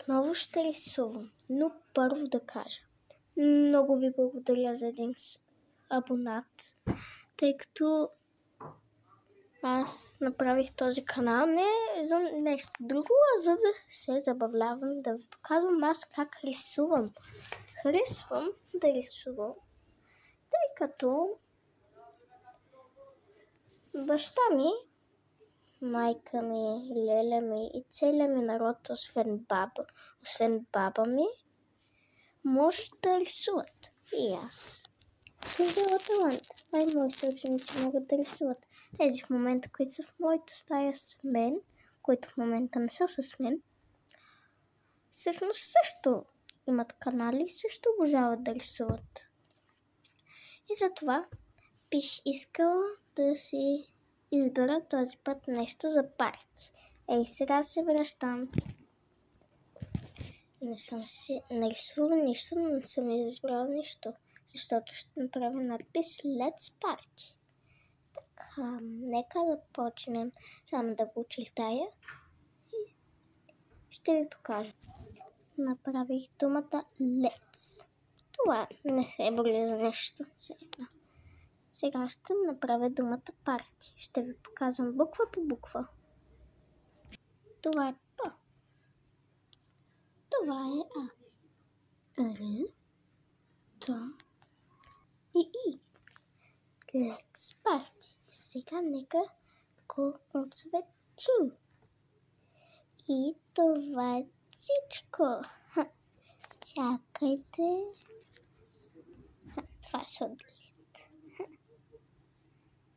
Отново ще рисувам, но първо да кажа. Много ви благодаря за един абонат, тъй като аз направих този канал не за нещо друго, а за да се забавлявам, да ви показвам аз как рисувам. Харесвам да рисувам, тъй като баща ми, майка ми, леля ми и целият ми народ, освен баба ми, може да рисуват. И аз съм взела талант. Моите ученици могат да рисуват. Тези в момента, които са в моята стая с мен, които в момента не са с мен, всъщност също имат канали и също обожават да рисуват. И затова бих искала да си избера този път нещо за парти. Сега се връщам. Не съм си нарисувала нищо, но не съм избрала нищо, защото ще направя надпис Let's Party. Така, нека да почнем само да го очертая и ще ви покажа. Направих думата Let's. Това не се боли за нещо сега. Сега ще направя думата Party. Ще ви показвам буква по буква. Това е П. Това е А. Р, Т и И. Let's Party. Сега нека го отцветим. И това е всичко. Чакайте. Това е сладолет.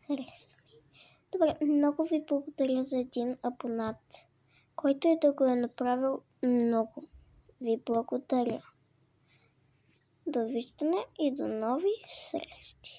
Харесва ми. Добре, много ви благодаря за един абонат, който и да го е направил. Много ви благодаря. Довиждане и до нови срещи.